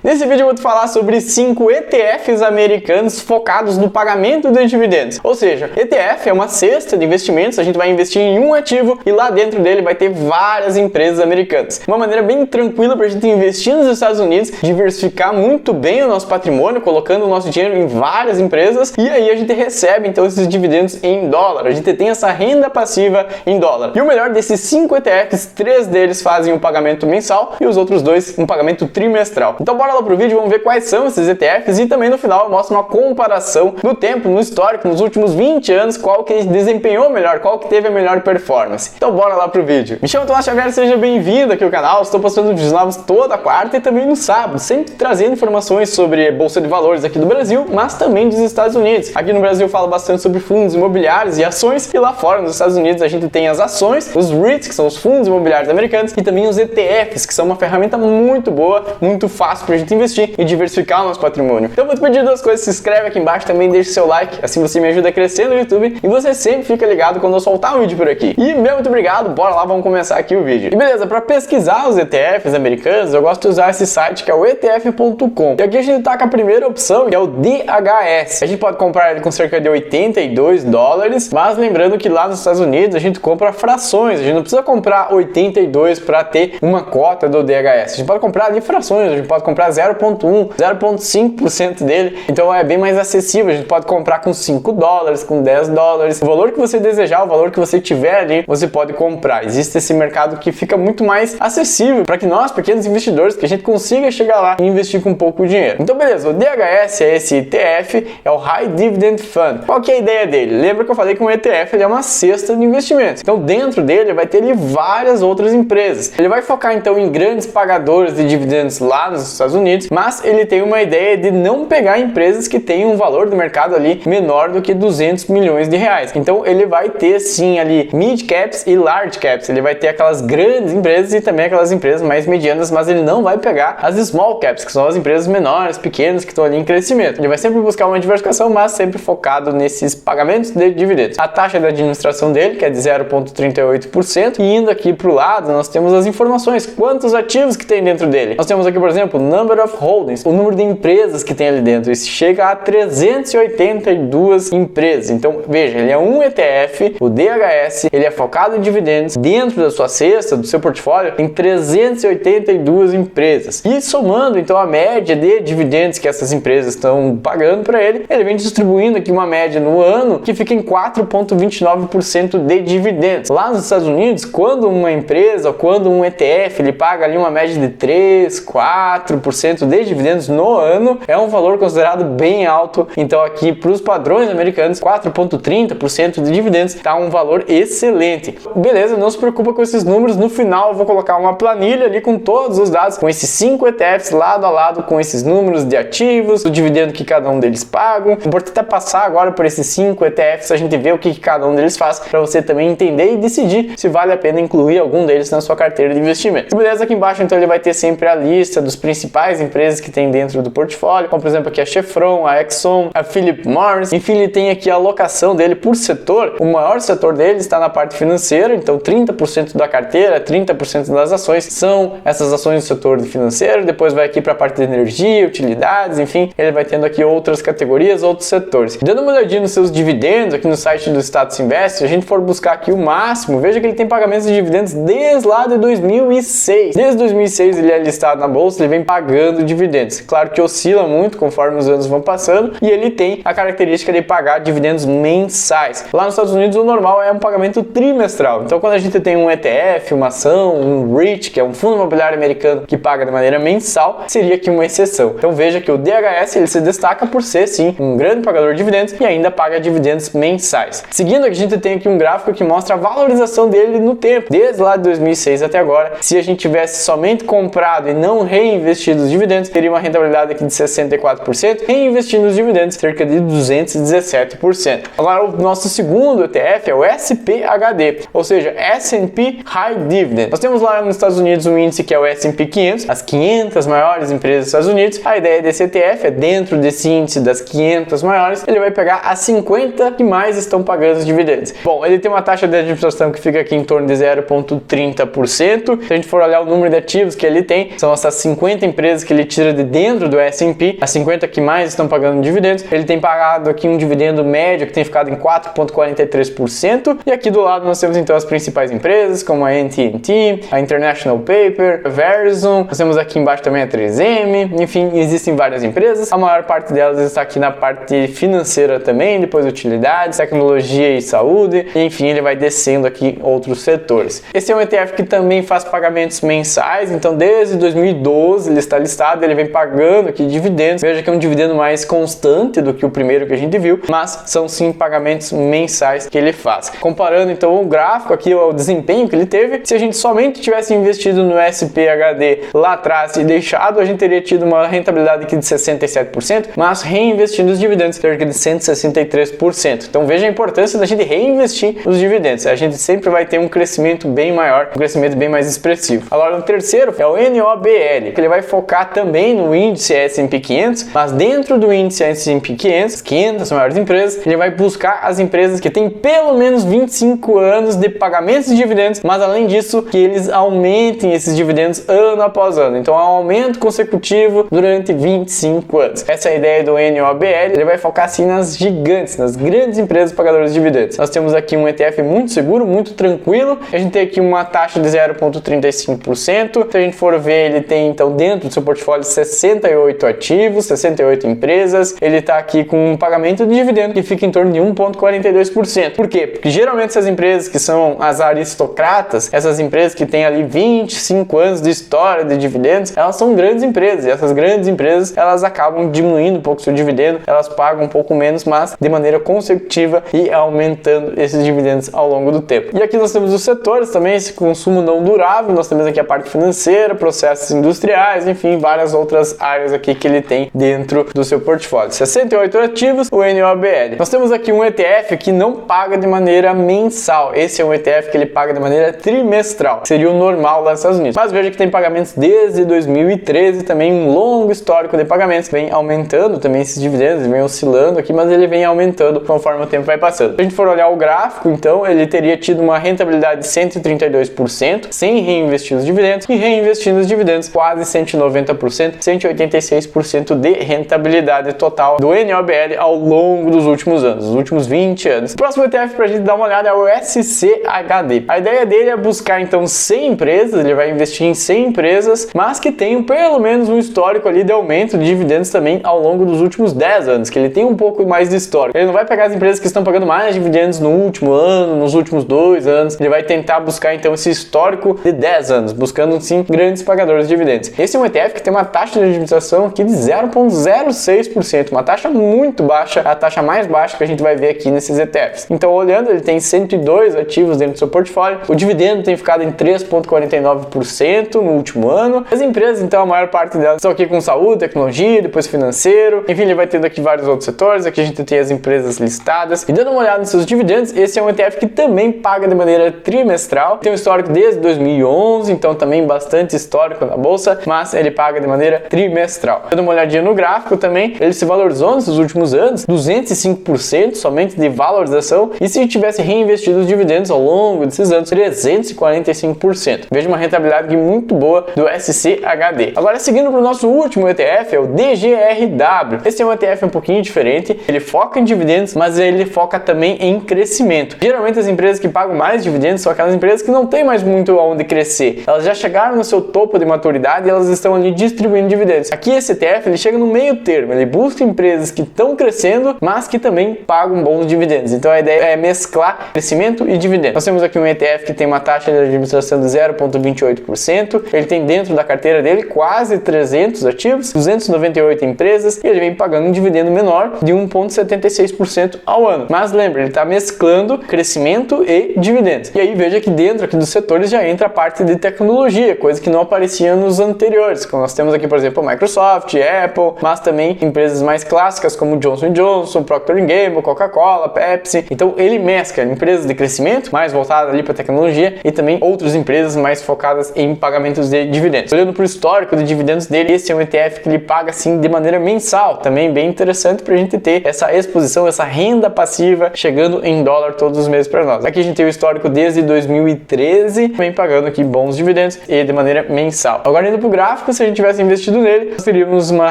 Nesse vídeo eu vou te falar sobre 5 ETFs americanos focados no pagamento de dividendos. Ou seja, ETF é uma cesta de investimentos, a gente vai investir em um ativo e lá dentro dele vai ter várias empresas americanas. Uma maneira bem tranquila para a gente investir nos Estados Unidos, diversificar muito bem o nosso patrimônio, colocando o nosso dinheiro em várias empresas e aí a gente recebe então esses dividendos em dólar. A gente tem essa renda passiva em dólar. E o melhor desses 5 ETFs, 3 deles fazem um pagamento mensal e os outros 2 um pagamento trimestral. Então bora lá pro vídeo, vamos ver quais são esses ETFs e também no final eu mostro uma comparação no tempo, no histórico, nos últimos 20 anos, qual que desempenhou melhor, qual que teve a melhor performance. Então bora lá pro vídeo. Me chamo Tomás Xavier, seja bem-vindo aqui ao canal. Estou postando vídeos novos toda quarta e também no sábado, sempre trazendo informações sobre bolsa de valores aqui do Brasil, mas também dos Estados Unidos. Aqui no Brasil eu falo bastante sobre fundos imobiliários e ações e lá fora nos Estados Unidos a gente tem as ações, os REITs, que são os fundos imobiliários americanos, e também os ETFs, que são uma ferramenta muito boa, muito fácil pra gente investir e diversificar o nosso patrimônio. Então eu vou te pedir duas coisas: se inscreve aqui embaixo, também deixa seu like, assim você me ajuda a crescer no YouTube e você sempre fica ligado quando eu soltar um vídeo por aqui. E meu muito obrigado, bora lá, vamos começar aqui o vídeo. E beleza, para pesquisar os ETFs americanos, eu gosto de usar esse site que é o ETF.com. E aqui a gente tá com a primeira opção, que é o DHS. A gente pode comprar ele com cerca de 82 dólares, mas lembrando que lá nos Estados Unidos a gente compra frações, a gente não precisa comprar 82 para ter uma cota do DHS. A gente pode comprar ali frações, a gente pode comprar 0,1, 0,5% dele, então é bem mais acessível. A gente pode comprar com 5 dólares, com 10 dólares, o valor que você desejar, o valor que você tiver ali, você pode comprar. Existe esse mercado que fica muito mais acessível para que nós, pequenos investidores, que a gente consiga chegar lá e investir com pouco dinheiro. Então beleza, o DHS é esse ETF, é o High Dividend Fund. Qual que é a ideia dele? Lembra que eu falei que um ETF ele é uma cesta de investimentos. Então dentro dele vai ter ali várias outras empresas. Ele vai focar então em grandes pagadores de dividendos lá nos Estados Unidos, mas ele tem uma ideia de não pegar empresas que têm um valor do mercado ali menor do que 200 milhões de reais. Então ele vai ter sim ali mid caps e large caps. Ele vai ter aquelas grandes empresas e também aquelas empresas mais medianas, mas ele não vai pegar as small caps, que são as empresas menores, pequenas, que estão ali em crescimento. Ele vai sempre buscar uma diversificação, mas sempre focado nesses pagamentos de dividendos. A taxa de administração dele, que é de 0,38%, e indo aqui para o lado, nós temos as informações, quantos ativos que tem dentro dele. Nós temos aqui, por exemplo, number of holdings, o número de empresas que tem ali dentro. Isso chega a 382 empresas. Então, veja, ele é um ETF, o DHS, ele é focado em dividendos. Dentro da sua cesta, do seu portfólio, tem 382 empresas. E somando, então, a média de dividendos que essas empresas estão pagando para ele, ele vem distribuindo aqui uma média no ano que fica em 4,29% de dividendos. Lá nos Estados Unidos, quando uma empresa, quando um ETF, ele paga ali uma média de 3, 4% de dividendos no ano, é um valor considerado bem alto. Então aqui para os padrões americanos, 4,30% de dividendos está um valor excelente. Beleza, não se preocupa com esses números, no final eu vou colocar uma planilha ali com todos os dados, com esses 5 ETFs lado a lado, com esses números de ativos, o dividendo que cada um deles pagam. Vou tentar passar agora por esses 5 ETFs, a gente vê o que cada um deles faz, para você também entender e decidir se vale a pena incluir algum deles na sua carteira de investimento. Beleza, aqui embaixo então ele vai ter sempre a lista dos principais empresas que tem dentro do portfólio, como por exemplo aqui a Chevron, a Exxon, a Philip Morris. Enfim, ele tem aqui a alocação dele por setor. O maior setor dele está na parte financeira, então 30% da carteira, 30% das ações são essas ações do setor financeiro. Depois vai aqui para a parte de energia, utilidades, enfim, ele vai tendo aqui outras categorias, outros setores. Dando uma olhadinha nos seus dividendos aqui no site do Status Invest, se a gente for buscar aqui o máximo, veja que ele tem pagamentos de dividendos desde lá de 2006. Desde 2006 ele é listado na bolsa, ele vem pagando dividendos. Claro que oscila muito conforme os anos vão passando e ele tem a característica de pagar dividendos mensais. Lá nos Estados Unidos o normal é um pagamento trimestral. Então quando a gente tem um ETF, uma ação, um REIT, que é um fundo imobiliário americano que paga de maneira mensal, seria aqui uma exceção. Então veja que o DHS ele se destaca por ser sim um grande pagador de dividendos e ainda paga dividendos mensais. Seguindo, a gente tem aqui um gráfico que mostra a valorização dele no tempo, desde lá de 2006 até agora. Se a gente tivesse somente comprado e não reinvestido os dividendos, teria uma rentabilidade aqui de 64%, reinvestindo os dividendos cerca de 217%. Agora o nosso segundo ETF é o SPHD, ou seja, S&P High Dividend. Nós temos lá nos Estados Unidos um índice que é o S&P 500, as 500 maiores empresas dos Estados Unidos. A ideia desse ETF é dentro desse índice das 500 maiores, ele vai pegar as 50 que mais estão pagando os dividendos. Bom, ele tem uma taxa de administração que fica aqui em torno de 0,30%. Se a gente for olhar o número de ativos que ele tem, são essas 50 empresas empresas que ele tira de dentro do S&P, as 50 que mais estão pagando dividendos. Ele tem pagado aqui um dividendo médio que tem ficado em 4,43%. E aqui do lado nós temos então as principais empresas, como a AT&T, a International Paper, a Verizon. Nós temos aqui embaixo também a 3M. Enfim, existem várias empresas. A maior parte delas está aqui na parte financeira também, depois utilidades, tecnologia e saúde. E, enfim, ele vai descendo aqui outros setores. Esse é um ETF que também faz pagamentos mensais. Então, desde 2012 ele está listado, ele vem pagando aqui dividendos. Veja que é um dividendo mais constante do que o primeiro que a gente viu, mas são sim pagamentos mensais que ele faz. Comparando então o gráfico aqui, o desempenho que ele teve, se a gente somente tivesse investido no SPHD lá atrás e deixado, a gente teria tido uma rentabilidade aqui de 67%, mas reinvestindo os dividendos, cerca de 163%. Então veja a importância da gente reinvestir os dividendos. A gente sempre vai ter um crescimento bem maior, um crescimento bem mais expressivo. Agora o terceiro é o NOBL, que ele vai focar também no índice S&P 500, mas dentro do índice S&P 500, 500 maiores empresas, ele vai buscar as empresas que têm pelo menos 25 anos de pagamentos de dividendos, mas além disso, que eles aumentem esses dividendos ano após ano. Então, um aumento consecutivo durante 25 anos. Essa é a ideia do NOBL. Ele vai focar assim nas gigantes, nas grandes empresas pagadoras de dividendos. Nós temos aqui um ETF muito seguro, muito tranquilo. A gente tem aqui uma taxa de 0,35%. Se a gente for ver, ele tem então dentro do seu portfólio 68 ativos, 68 empresas. Ele está aqui com um pagamento de dividendo que fica em torno de 1,42%. Por quê? Porque geralmente essas empresas que são as aristocratas, essas empresas que têm ali 25 anos de história de dividendos, elas são grandes empresas. E essas grandes empresas, elas acabam diminuindo um pouco o seu dividendo, elas pagam um pouco menos, mas de maneira consecutiva e aumentando esses dividendos ao longo do tempo. E aqui nós temos os setores também, esse consumo não durável, nós temos aqui a parte financeira, processos industriais, enfim, várias outras áreas aqui que ele tem dentro do seu portfólio. 68 ativos, o NOBL. Nós temos aqui um ETF que não paga de maneira mensal. Esse é um ETF que ele paga de maneira trimestral. Seria o normal lá nos Estados Unidos. Mas veja que tem pagamentos desde 2013, também um longo histórico de pagamentos. Vem aumentando também esses dividendos, vem oscilando aqui, mas ele vem aumentando conforme o tempo vai passando. Se a gente for olhar o gráfico, então, ele teria tido uma rentabilidade de 132%, sem reinvestir os dividendos, e reinvestindo os dividendos quase 190%, 186% de rentabilidade total do NOBL ao longo dos últimos anos, os últimos 20 anos. O próximo ETF para a gente dar uma olhada é o SCHD. A ideia dele é buscar então 100 empresas, ele vai investir em 100 empresas, mas que tenham pelo menos um histórico ali de aumento de dividendos também ao longo dos últimos 10 anos, que ele tem um pouco mais de histórico. Ele não vai pegar as empresas que estão pagando mais dividendos no último ano, nos últimos 2 anos, ele vai tentar buscar então esse histórico de 10 anos, buscando sim grandes pagadores de dividendos. Esse é um ETF que tem uma taxa de administração aqui de 0,06%, uma taxa muito baixa, a taxa mais baixa que a gente vai ver aqui nesses ETFs. Então, olhando, ele tem 102 ativos dentro do seu portfólio, o dividendo tem ficado em 3,49% no último ano. As empresas, então, a maior parte delas estão aqui com saúde, tecnologia, depois financeiro, enfim, ele vai tendo aqui vários outros setores. Aqui a gente tem as empresas listadas. E dando uma olhada nos seus dividendos, esse é um ETF que também paga de maneira trimestral, tem um histórico desde 2011, então também bastante histórico na bolsa, mas ele paga de maneira trimestral. Dando uma olhadinha no gráfico também, ele se valorizou nesses últimos anos, 205% somente de valorização, e se tivesse reinvestido os dividendos ao longo desses anos, 345%. Veja uma rentabilidade muito boa do SCHD. Agora, seguindo para o nosso último ETF, é o DGRW. Esse é um ETF um pouquinho diferente, ele foca em dividendos, mas ele foca também em crescimento. Geralmente as empresas que pagam mais dividendos são aquelas empresas que não têm mais muito aonde crescer. Elas já chegaram no seu topo de maturidade e elas estão ali distribuindo dividendos. Aqui esse ETF, ele chega no meio termo, ele busca empresas que estão crescendo, mas que também pagam bons dividendos. Então a ideia é mesclar crescimento e dividendos. Nós temos aqui um ETF que tem uma taxa de administração de 0,28%, ele tem dentro da carteira dele quase 300 ativos, 298 empresas, e ele vem pagando um dividendo menor de 1,76% ao ano. Mas lembra, ele está mesclando crescimento e dividendos. E aí veja que dentro aqui dos setores já entra a parte de tecnologia, coisa que não aparecia nos anteriores. Como nós temos aqui, por exemplo, a Microsoft, Apple, mas também empresas mais clássicas como Johnson & Johnson, Procter & Gamble, Coca-Cola, Pepsi. Então ele mescla empresas de crescimento, mais voltadas ali para tecnologia, e também outras empresas mais focadas em pagamentos de dividendos. Olhando para o histórico de dividendos dele, esse é um ETF que ele paga assim de maneira mensal, também bem interessante para a gente ter essa exposição, essa renda passiva chegando em dólar todos os meses para nós. Aqui a gente tem o histórico desde 2013, vem pagando aqui bons dividendos e de maneira mensal. Agora indo para o gráfico, se a gente tivesse investido nele, nós teríamos uma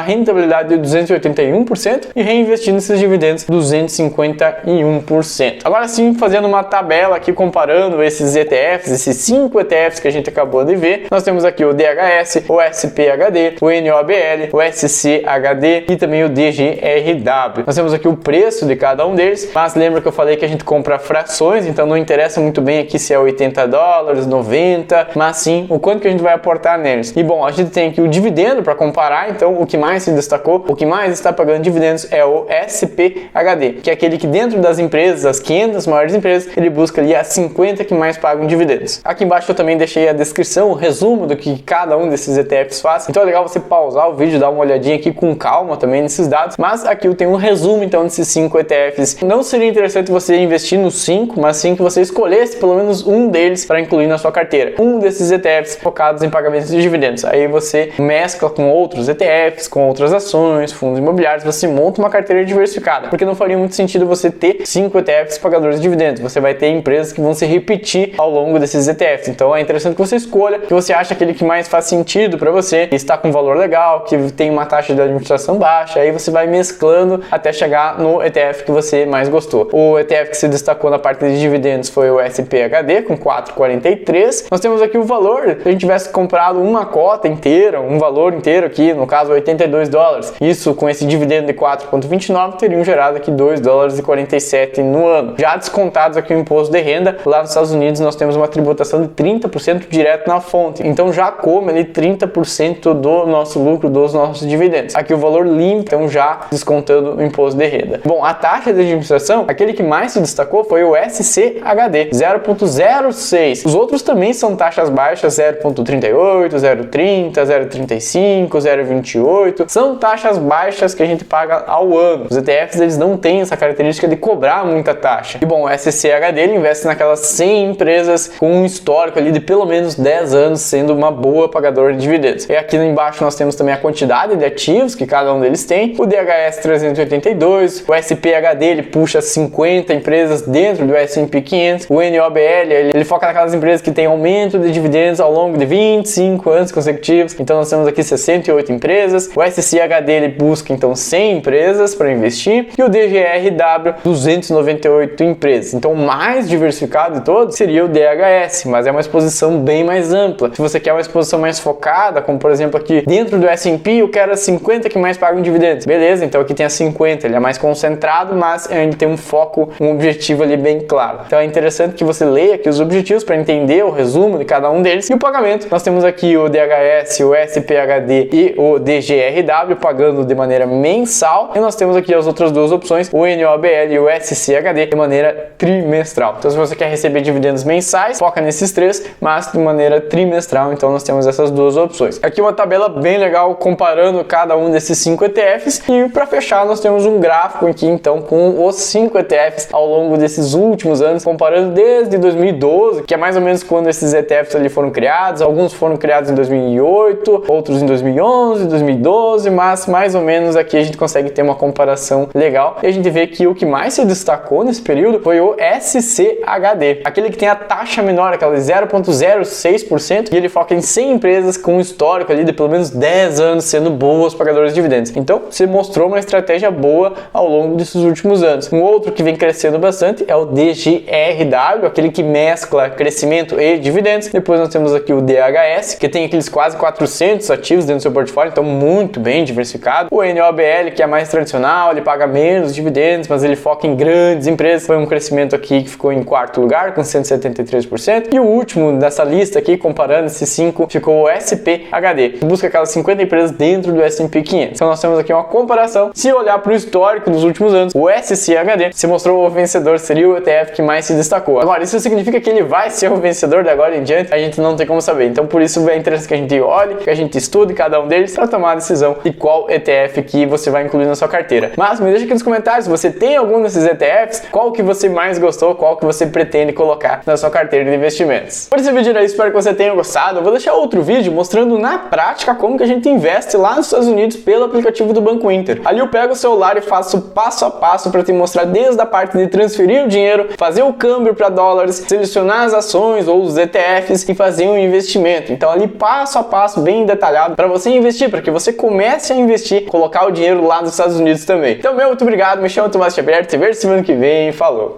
rentabilidade de 281% e reinvestindo esses dividendos 251%. Agora sim, fazendo uma tabela aqui comparando esses ETFs, esses 5 ETFs que a gente acabou de ver, nós temos aqui o DHS, o SPHD, o NOBL, o SCHD e também o DGRW. Nós temos aqui o preço de cada um deles, mas lembra que eu falei que a gente compra frações, então não interessa muito bem aqui se é 80 dólares, 90, mas sim o quanto que a gente vai aportar neles. E bom, a gente tem aqui o dividendo para comparar, então o que mais se destacou, o que mais está pagando dividendos é o SPHD, que é aquele que dentro das empresas, as 500 maiores empresas, ele busca ali as 50 que mais pagam dividendos. Aqui embaixo eu também deixei a descrição, o resumo do que cada um desses ETFs faz, então é legal você pausar o vídeo, dar uma olhadinha aqui com calma também nesses dados, mas aqui eu tenho um resumo então desses 5 ETFs. Não seria interessante você investir nos 5, mas sim que você escolhesse pelo menos um deles para incluir na sua carteira. Um desses ETFs focados em pagamentos de dividendos. Aí você mescla com outros ETFs, com outras ações, fundos imobiliários, você monta uma carteira diversificada, porque não faria muito sentido você ter 5 ETFs pagadores de dividendos. Você vai ter empresas que vão se repetir ao longo desses ETFs. Então é interessante que você escolha, que você acha aquele que mais faz sentido para você, que está com valor legal, que tem uma taxa de administração baixa, aí você vai mesclando até chegar no ETF que você mais gostou. O ETF que se destacou na parte de dividendos foi o SPHD, com 4,43. Nós temos aqui o valor, se a gente tivesse comprado uma cota inteira, um valor inteiro aqui, no caso 82 dólares, isso com esse dividendo de 4,29 teriam gerado aqui 2 dólares e 47 no ano. Já descontados aqui o imposto de renda, lá nos Estados Unidos nós temos uma tributação de 30% direto na fonte, então já come ali 30% do nosso lucro, dos nossos dividendos. Aqui o valor limpo, então já descontando o imposto de renda. Bom, a taxa de administração, aquele que mais se destacou foi o SCHD, 0,06. Os outros também são taxas baixas, 0,38, 0,30, 0,35, 0,28. São taxas baixas que a gente paga ao ano. Os ETFs eles não têm essa característica de cobrar muita taxa. E bom, o SCHD ele investe naquelas 100 empresas com um histórico ali de pelo menos 10 anos sendo uma boa pagadora de dividendos. E aqui embaixo nós temos também a quantidade de ativos que cada um deles tem. O DHS 382, o SPHD ele puxa 50 empresas dentro do S&P 500. O NOBL ele foca naquelas empresas que têm aumento de dividendos ao longo de 25 anos consecutivos. Então nós temos aqui 68 empresas. O SCHD ele busca então 100 empresas para investir e o DGRW 298 empresas. Então o mais diversificado de todos seria o DHS, mas é uma exposição bem mais ampla. Se você quer uma exposição mais focada, como por exemplo aqui dentro do S&P eu quero as 50 que mais pagam dividendos. Beleza, então aqui tem as 50, ele é mais concentrado, mas ele tem um foco, um objetivo ali bem claro. Então é interessante que você leia aqui os objetivos para entender o resumo de cada um deles. E o pagamento, nós temos aqui o DHS, o SPHD e o DGRW pagando de maneira mensal. E nós temos aqui as outras duas opções, o NOBL e o SCHD de maneira trimestral. Então se você quer receber dividendos mensais, foca nesses três, mas de maneira trimestral. Então nós temos essas duas opções. Aqui uma tabela bem legal comparando cada um desses 5 ETFs. E para fechar nós temos um gráfico aqui então com os 5 ETFs ao longo desses últimos anos, comparando desde 2012, que é mais ou menos quando esses ETFs ali foram criados. Alguns foram criados em 2008, outros em 2011, 2012, mas mais ou menos aqui a gente consegue ter uma comparação legal. E a gente vê que o que mais se destacou nesse período foi o SCHD, aquele que tem a taxa menor, aquela de 0,06%, e ele foca em 100 empresas com um histórico ali de pelo menos 10 anos sendo boas pagadoras de dividendos. Então, se mostrou uma estratégia boa ao longo desses últimos anos. Um outro que vem crescendo bastante é o DGRW, aquele que mescla crescimento e dividendos. Depois nós temos aqui o DHS, que tem aqueles quase 400 ativos dentro do seu portfólio, então muito bem diversificado. O NOBL, que é mais tradicional, ele paga menos dividendos, mas ele foca em grandes empresas. Foi um crescimento aqui que ficou em quarto lugar, com 173%. E o último dessa lista aqui, comparando esses 5, ficou o SPHD, que busca aquelas 50 empresas dentro do S&P 500. Então nós temos aqui uma comparação. Se olhar para o histórico dos últimos anos, o SCHD se mostrou o vencedor, seria o ETF que mais se destacou. Agora, isso significa que ele vai ser o vencedor de agora em diante? A gente não tem como saber. Então por isso é interessante que a gente olhe, que a gente estude cada um deles para tomar a decisão de qual ETF que você vai incluir na sua carteira. Mas me deixa aqui nos comentários se você tem algum desses ETFs, qual que você mais gostou, qual que você pretende colocar na sua carteira de investimentos. Por esse vídeo era isso, espero que você tenha gostado. Eu vou deixar outro vídeo mostrando na prática como que a gente investe lá nos Estados Unidos pelo aplicativo do Banco Inter. Ali eu pego o celular e faço passo a passo para te mostrar desde a parte de transferir o dinheiro, fazer o câmbio para dólares, selecionar as ações ou os ETFs e fazer um investimento. Então ali passo a passo, bem bem detalhado para você investir, para que você comece a investir, colocar o dinheiro lá nos Estados Unidos também. Então, muito obrigado, me chamo Tomás Xavier, te vejo semana que vem, falou!